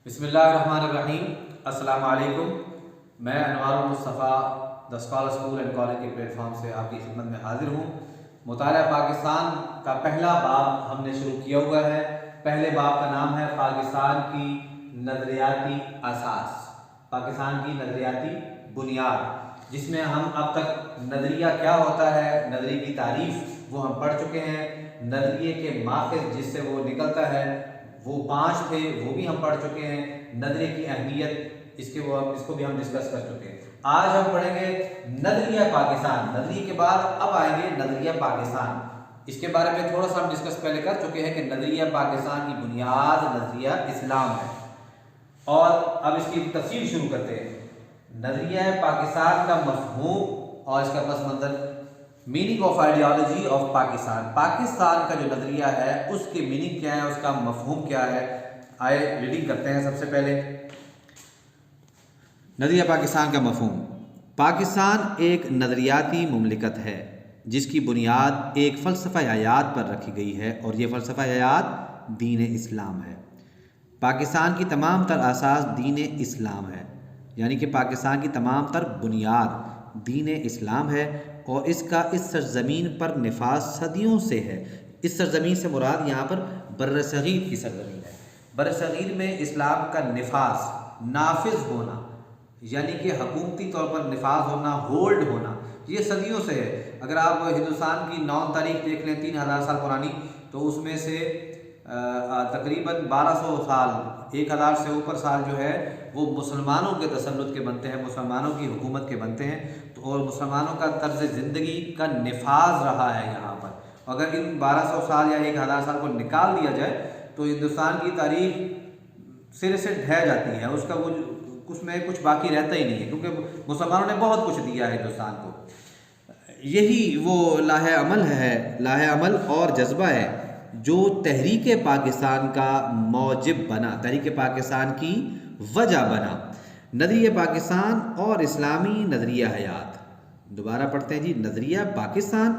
बिस्मिल्लाहिर्रहमानिर्रहीम। अस्सलाम वालेकुम। मैं Anwarul Mustafa the scholar school and college के प्लेटफॉर्म से आपकी खिदमत में हाजिर हूँ। मुताला पाकिस्तान का पहला बाब हमने शुरू किया हुआ है। पहले बाब का नाम है पाकिस्तान की नज़रियाती असास, पाकिस्तान की नज़रियाती बुनियाद, जिसमें हम अब तक नज़रिया क्या होता है, नज़रिए की तारीफ वो हम पढ़ चुके हैं। नज़रिए के माखज़ जिससे वो निकलता है वो 5 थे, वो भी हम पढ़ चुके हैं। नज़रिए की अहमियत इसको भी हम डिस्कस कर चुके हैं। आज हम पढ़ेंगे नज़रिया पाकिस्तान। नज़रिए के बाद अब आएंगे नज़रिया पाकिस्तान। इसके बारे में थोड़ा सा हम डिस्कस पहले कर चुके हैं कि नज़रिया पाकिस्तान की बुनियाद नज़रिया इस्लाम है। और अब इसकी तफसील शुरू करते हैं। नज़रिया पाकिस्तान का मफहूम और इसका पस मंज़र, meaning of ideology of Pakistan. Pakistan का जो नज़रिया है उसकी मीनिंग क्या है, उसका मफहूम क्या है। आए रीडिंग करते हैं। सबसे पहले नज़रिया पाकिस्तान का मफहूम। पाकिस्तान एक नज़रियाती मुमलिकत है जिसकी बुनियाद एक फ़लसफ़ा हयात पर रखी गई है और ये फ़लसफ़ा हयात दीन इस्लाम है। पाकिस्तान की तमाम तर असास दीन इस्लाम है, यानी कि पाकिस्तान की तमाम तर बुनियाद दीन इस्लाम है और इसका इस सरज़मीन पर निफाज सदियों से है। इस सरज़मीन से मुराद यहाँ पर बर्रसगीर की सरज़मीन है। बर्रसगीर में इस्लाम का निफाज, नाफिज होना, यानी कि हकूमती तौर पर निफाज होना, होल्ड होना, ये सदियों से है। अगर आप हिंदुस्तान की 9 तारीख देख लें 3000 साल पुरानी, तो उसमें से तकरीबन 1200 साल, 1000 से ऊपर साल जो है वो मुसलमानों के तसल्लुत के बनते हैं, मुसलमानों की हुकूमत के बनते हैं। तो और मुसलमानों का तर्ज ज़िंदगी का निफाज रहा है यहाँ पर। अगर इन 1200 साल या 1000 साल को निकाल दिया जाए तो हिंदुस्तान की तारीख सिरे से ढह जाती है, उसका वो उसमें कुछ बाकी रहता ही नहीं है, क्योंकि मुसलमानों ने बहुत कुछ दिया है हिंदुस्तान को। यही वो लाहे अमल है, लाहे अमल और जज्बा है जो तहरीक पाकिस्तान का मौजिब बना, तहरीक पाकिस्तान की वजह बना। नज़रिया पाकिस्तान और इस्लामी नज़रिया हयात। दोबारा पढ़ते हैं जी। नज़रिया पाकिस्तान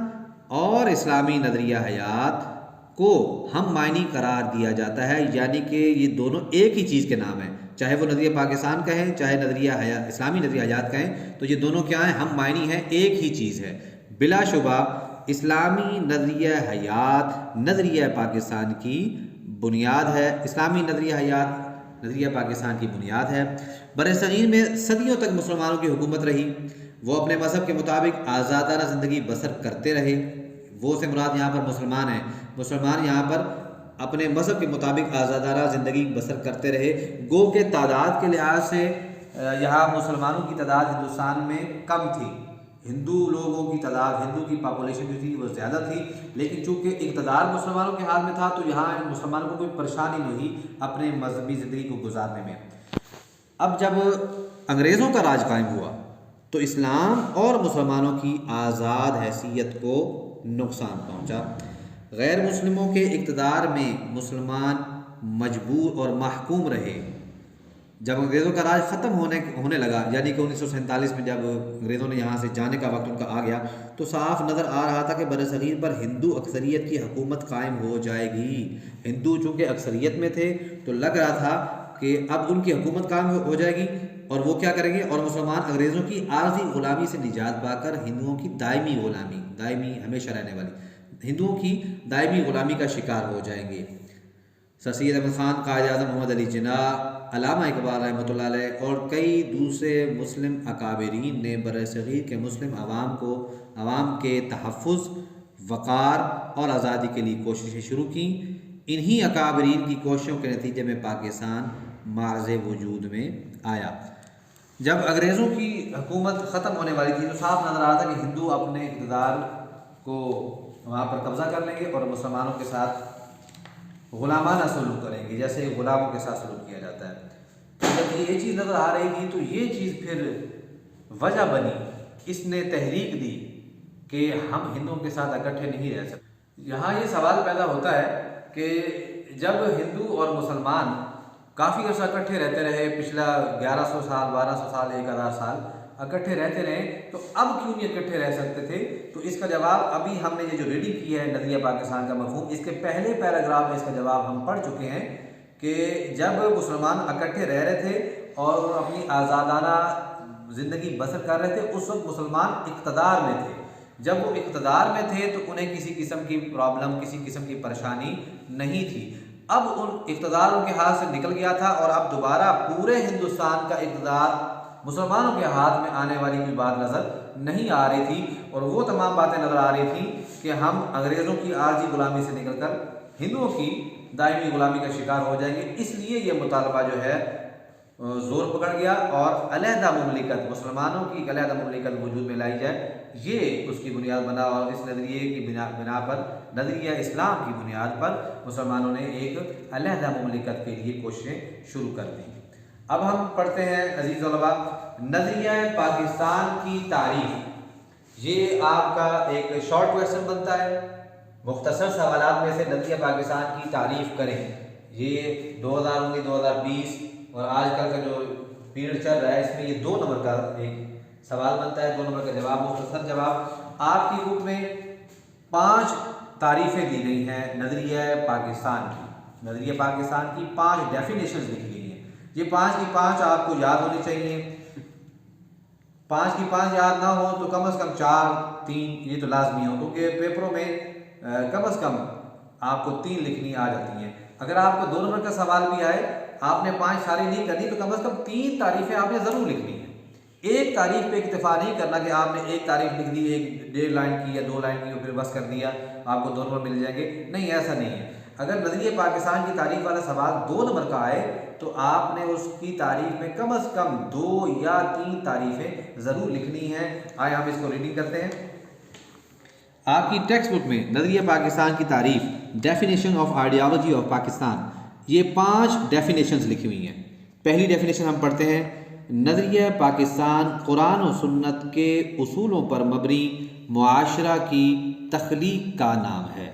और इस्लामी नज़रिया हयात को हम मायनी करार दिया जाता है, यानी कि ये दोनों एक ही चीज़ के नाम हैं। चाहे वो नज़रिया पाकिस्तान कहें, चाहे नज़रिया हयात, इस्लामी नज़रिया हयात कहें, तो ये दोनों क्या हैं, हम मायनी हैं, एक ही चीज़ है। बिलाशुबा इस्लामी नज़रिया हयात नज़रिया पाकिस्तान की बुनियाद है। इस्लामी नज़रिया हयात नज़रिया पाकिस्तान की बुनियाद है। बरसगीर में सदियों तक मुसलमानों की हुकूमत रही। वो अपने मज़हब के मुताबिक आज़ादाना ज़िंदगी बसर करते रहे। वो से मुराद यहाँ पर मुसलमान हैं। मुसलमान यहाँ पर अपने मज़हब के मुताबिक आज़ादाना ज़िंदगी बसर करते रहे। गो के तादाद के लिहाज से यहाँ मुसलमानों की तादाद हिंदुस्तान में कम थी। हिंदू लोगों की तादाद, हिंदू की पॉपुलेशन जो थी वो ज़्यादा थी, लेकिन चूँकि इक़्तिदार मुसलमानों के हाथ में था तो यहाँ मुसलमानों को कोई परेशानी नहीं हुई अपने मजहबी ज़िंदगी को गुजारने में। अब जब अंग्रेज़ों का राज कायम हुआ तो इस्लाम और मुसलमानों की आज़ाद हैसियत को नुकसान पहुँचा। गैर मुस्लिमों के इक़्तिदार में मुसलमान मजबूर और महकूम रहे। जब अंग्रेज़ों का राज ख़त्म होने लगा, यानी कि 1947 में जब अंग्रेज़ों ने यहाँ से जाने का वक्त उनका आ गया, तो साफ नज़र आ रहा था कि बरसगीर पर हिंदू अक्सरियत की हुकूमत कायम हो जाएगी। हिंदू चूँकि अक्सरियत में थे तो लग रहा था कि अब उनकी हुकूमत कायम हो जाएगी और वो क्या करेंगे, और मुसलमान अंग्रेज़ों की आर्जी ग़ुलामी से निजात पाकर हिंदुओं की दायमी ग़ुलामी, दायमी हमेशा रहने वाली हिंदुओं की दायमी ग़ुलामी का शिकार हो जाएंगे। सर सैयद अहमद ख़ान, कायद आज़म मोहम्मद अली जिन्नाह, अल्लामा इकबाल रहमतुल्लाह अलैह और कई दूसरे मुस्लिम अकाबरीन ने बरसगीर के मुस्लिम आवाम के तहफ़्फ़ुज़, वक़ार और आज़ादी के लिए कोशिशें शुरू की। इन्हीं अकाबरीन की कोशिशों के नतीजे में पाकिस्तान मार्ज़ वजूद में आया। जब अंग्रेज़ों की हुकूमत ख़त्म होने वाली थी तो साफ नज़र आ रहा था कि हिंदू अपने इक़्तिदार को वहाँ पर कब्ज़ा कर लेंगे और मुसलमानों के साथ ग़ुलामाना सलूक करेंगे, जैसे ग़ुलामों के साथ सलूक किया जाता है। तो जब ये चीज़ नज़र आ रही थी तो ये चीज़ फिर वजह बनी, इसने तहरीक दी कि हम हिंदुओं के साथ इकट्ठे नहीं रह सकते। यहाँ ये सवाल पैदा होता है कि जब हिंदू और मुसलमान काफ़ी अर्सा इकट्ठे रहते रहे, पिछला 1100 साल, 1200 साल, 1000 साल इकट्ठे रहते रहे, तो अब क्यों नहीं इकट्ठे रह सकते थे? तो इसका जवाब अभी हमने ये जो रीडिंग की है नज़रिया पाकिस्तान का मफहूम, इसके पहले पैराग्राफ में इसका जवाब हम पढ़ चुके हैं कि जब मुसलमान इकट्ठे रह रहे थे और अपनी आज़ादाना ज़िंदगी बसर कर रहे थे, उस वक्त मुसलमान इक़्तिदार में थे। जब वो इक़्तिदार में थे तो उन्हें किसी किस्म की प्रॉब्लम, किसी किस्म की परेशानी नहीं थी। अब उन इक़्तिदार उनके हाथ से निकल गया था और अब दोबारा पूरे हिंदुस्तान का इक़्तिदार मुसलमानों के हाथ में आने वाली कोई बात नज़र नहीं आ रही थी। और वो तमाम बातें नज़र आ रही थी कि हम अंग्रेज़ों की आर्जी गुलामी से निकलकर हिंदुओं की दायमी गुलामी का शिकार हो जाएंगे। इसलिए ये मुतालबा जो है ज़ोर पकड़ गया और अलहदा मुमलिकत, मुसलमानों की एक अलहदा मुमलिकत वजूद में लाई जाए, ये उसकी बुनियाद बना। और इस नज़रिए की बिना पर, नज़रिया इस्लाम की बुनियाद पर मुसलमानों ने एक अलहदा मुमलिकत के लिए कोशिशें शुरू कर दी। अब हम पढ़ते हैं अजीज़ उलमा, नज़रिया पाकिस्तान की तारीफ़। ये आपका एक शॉर्ट क्वेश्चन बनता है, मुख्तसर सवालात में से नज़रिया पाकिस्तान की तारीफ़ करें। ये 2019, 2020 और आजकल का जो पीरियड चल रहा है, इसमें ये 2 नंबर का एक सवाल बनता है, 2 नंबर का जवाब, मुख्तसर जवाब। आपकी बुक में 5 तारीफ़ें दी गई हैं नज़रिया पाकिस्तान की। नज़रिया पाकिस्तान की 5 डेफिनेशंस लिखी गई हैं। ये 5 की 5 आपको याद होनी चाहिए। 5 की 5 याद ना हो तो कम से कम 4, 3 ये तो लाजमी हो, क्योंकि पेपरों में कम से कम आपको 3 लिखनी आ जाती हैं। अगर आपको 2 नंबर का सवाल भी आए, आपने 5 सारी नहीं करनी, तो कम से कम 3 तारीफ़ें आपने ज़रूर लिखनी है। एक तारीफ़ पे इक्तफा नहीं करना कि आपने एक तारीफ़ लिख दी, 1-1.5 लाइन की या 2 लाइन की और फिर बस कर दिया, आपको 2 नंबर मिल जाएंगे। नहीं, ऐसा नहीं है। अगर नज़रिए पाकिस्तान की तारीफ़ वाला सवाल 2 नंबर का आए तो आपने उसकी तारीफ़ में कम से कम 2 या 3 तारीफ़ें ज़रूर लिखनी हैं। आए हम इसको रीडिंग करते हैं। आपकी टेक्स्ट बुक में नज़रिया पाकिस्तान की तारीफ़, definition of ideology of Pakistan, ये 5 डेफिनेशंस लिखी हुई हैं। पहली डेफिनेशन हम पढ़ते हैं, नज़रिया पाकिस्तान कुरान और सुन्नत के उसूलों पर मबनी मुआशरा की तख्लीक का नाम है।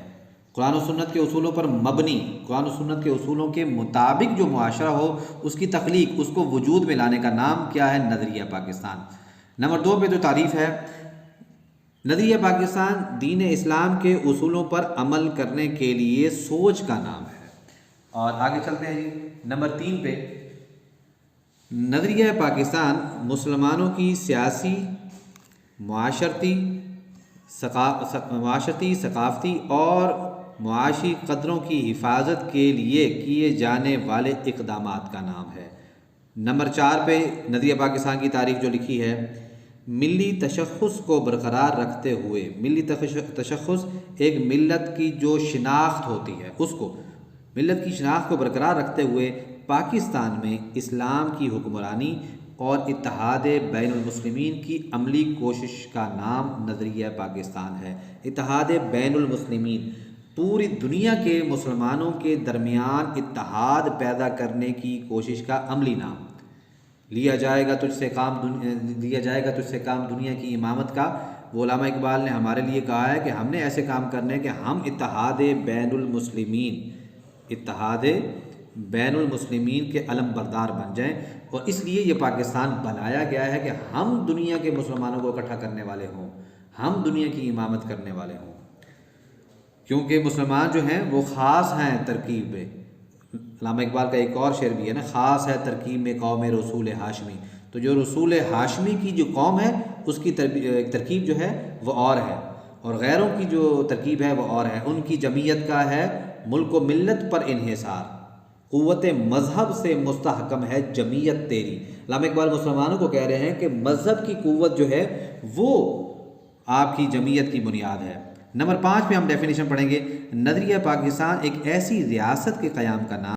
कुरान और सुन्नत के उसूलों पर मबनी, कुरान और सुन्नत के उसूलों के मुताबिक जो मुआशरा हो उसकी तख्लीक, उसको वजूद में लाने का नाम क्या है? नज़रिया पाकिस्तान। नंबर 2 पे जो तारीफ़ है, नज़रिया पाकिस्तान दीन इस्लाम के उसूलों पर अमल करने के लिए सोच का नाम है। और आगे चलते हैं जी, नंबर 3 पे, नज़रिया पाकिस्तान मुसलमानों की सियासी, मुआशरती, सकाफ़ती और मुआशी क़दरों की हिफाजत के लिए किए जाने वाले इक़दामात का नाम है। नंबर 4 पे नज़रिया पाकिस्तान की तारीफ़ जो लिखी है, मिली तशख़्ख़ुस को बरक़रार रखते हुए, मिली तशख़्ख़ुस एक मिल्लत की जो शिनाख्त होती है, उसको, मिल्लत की शिनाख्त को बरक़रार रखते हुए पाकिस्तान में इस्लाम की हुक्मरानी और इत्तेहाद बैनुल मुस्लिमीन की अमली कोशिश का नाम नज़रिया पाकिस्तान है। इत्तेहाद बैनुल मुस्लिमीन, पूरी दुनिया के मुसलमानों के दरमियान इत्तेहाद पैदा करने की कोशिश का अमली नाम। लिया जाएगा तुझसे काम दुनिया की इमामत का। वो उलमा इकबाल ने हमारे लिए कहा है कि हमने ऐसे काम करने कि हम इत्तेहाद बैनुल मुस्लिमीन के अलम बरदार बन जाएं। और इसलिए ये पाकिस्तान बनाया गया है कि हम दुनिया के मुसलमानों को इकट्ठा करने वाले हों, हम दुनिया की इमामत करने वाले हों, क्योंकि मुसलमान जो हैं वो ख़ास हैं तरकीब में। अल्लामा इकबाल का एक और शेर भी है ना, ख़ास है तरकीब में कौम रसूल हाशमी। तो जो रसूल हाशमी की जो कौम है उसकी तरकीब जो है वो और है, और गैरों की जो तरकीब है वो और है। उनकी जमीयत का है मुल्क व मिल्लत पर इन्हिसार, क़ुव्वत मज़हब से मुस्तहकम है जमीयत तेरी। अल्लामा इकबाल मुसलमानों को कह रहे हैं कि मज़हब की क़ुव्वत जो है वो आपकी जमीयत की बुनियाद है। नंबर 5 पे हम डेफिनेशन पढ़ेंगे, नज़रिया पाकिस्तान एक ऐसी रियासत के क़याम का नाम